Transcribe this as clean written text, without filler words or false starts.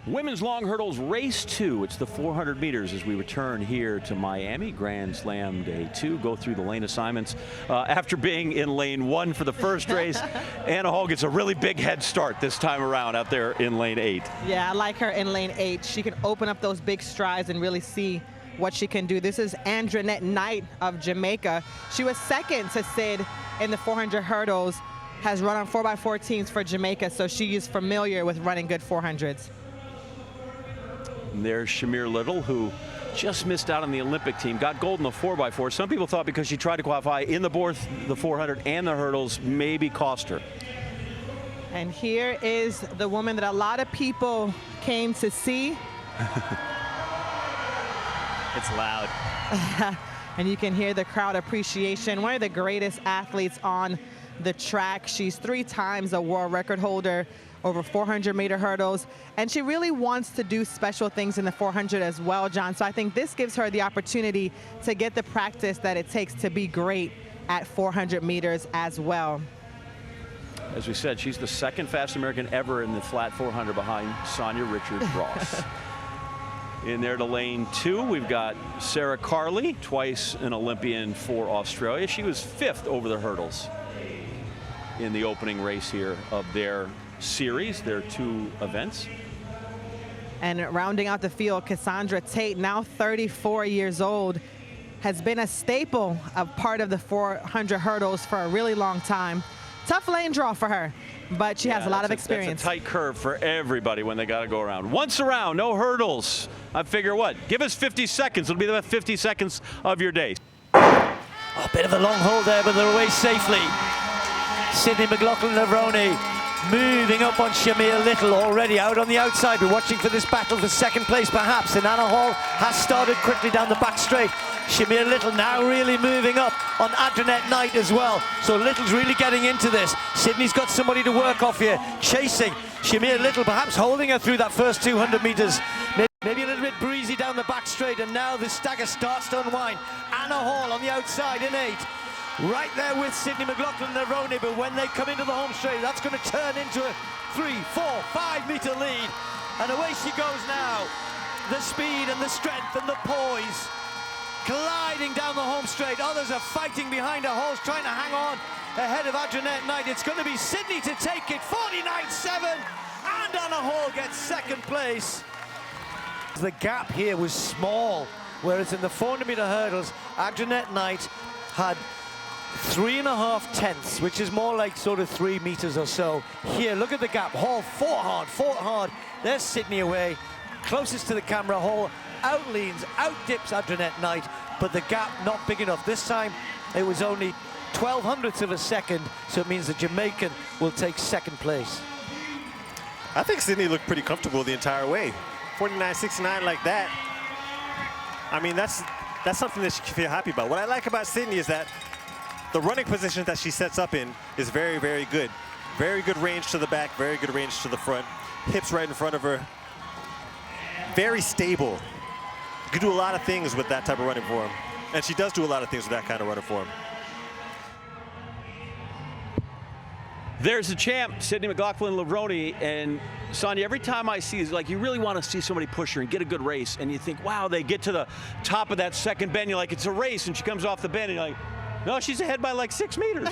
Women's long hurdles race 2. It's the 400 meters as we return here to Miami. Grand Slam Day 2. Go through the lane assignments. After being in lane 1 for the first race, Anna Hall gets a really big head start this time around out there in lane 8. Yeah, I like her in lane 8. She can open up those big strides and really see what she can do. This is Andronette Knight of Jamaica. She was second to Sid in the 400 hurdles, has run on 4x14s for Jamaica, so she is familiar with running good 400s. And there's Shamir Little, who just missed out on the Olympic team, got gold in the 4x4. Some people thought because she tried to qualify in the 400 and the hurdles, maybe cost her. And here is the woman that a lot of people came to see. It's loud. And you can hear the crowd appreciation. One of the greatest athletes on the track. She's 3 times a world record holder over 400-meter hurdles, and she really wants to do special things in the 400 as well, John. So I think this gives her the opportunity to get the practice that it takes to be great at 400 meters as well. As we said, she's the second fastest American ever in the flat 400 behind Sonia Richards-Ross. In there to lane 2, we've got Sarah Carley, twice an Olympian for Australia. She was 5th over the hurdles in the opening race here of their series, their 2 events. And rounding out the field, Cassandra Tate, now 34 years old, has been a staple of part of the 400 hurdles for a really long time. Tough lane draw for her, but she has a lot of experience. That's a tight curve for everybody when they got to go around. Once around, no hurdles. I figure what? Give us 50 seconds. It'll be the best 50 seconds of your day. A bit of a long hold there, but they're away safely. Sydney McLaughlin-Levrone moving up on Shamir Little, already out on the outside. We're watching for this battle for second place perhaps, and Anna Hall has started quickly down the back straight. Shamir Little now really moving up on Andronette Knight as well. So Little's really getting into this. Sydney's got somebody to work off here, chasing Shamir Little, perhaps holding her through that first 200 meters. Maybe a little bit breezy down the back straight, and now the stagger starts to unwind. Anna Hall on the outside in 8. Right there with Sydney McLaughlin-Levrone, but when they come into the home straight, that's going to turn into a 3, 4, 5 meter lead. And away she goes now. The speed and the strength and the poise, gliding down the home straight. Others are fighting behind her. Hall's trying to hang on ahead of Andronette Knight. It's going to be Sydney to take it, 49.7, and Anna Hall gets second place. The gap here was small, whereas in the 400 meter hurdles, Andronette Knight had 3.5 tenths, which is more like sort of 3 meters or so. Here, look at the gap. Hall fought hard. There's Sydney away. Closest to the camera, Hall outleans, outdips Andronette Knight, but the gap not big enough. This time, it was only 0.12 of a second, so it means the Jamaican will take second place. I think Sydney looked pretty comfortable the entire way. 49.69 like that. I mean, that's something that she can feel happy about. What I like about Sydney is that the running position that she sets up in is very, very good. Very good range to the back, very good range to the front. Hips right in front of her. Very stable. You can do a lot of things with that type of running form. And she does do a lot of things with that kind of running form. There's the champ, Sydney McLaughlin-Levrone, and Sonia, every time I see, it's like you really want to see somebody push her and get a good race, and you think, wow, they get to the top of that second bend, you're like, it's a race, and she comes off the bend, and you're like, no, she's ahead by like 6 meters.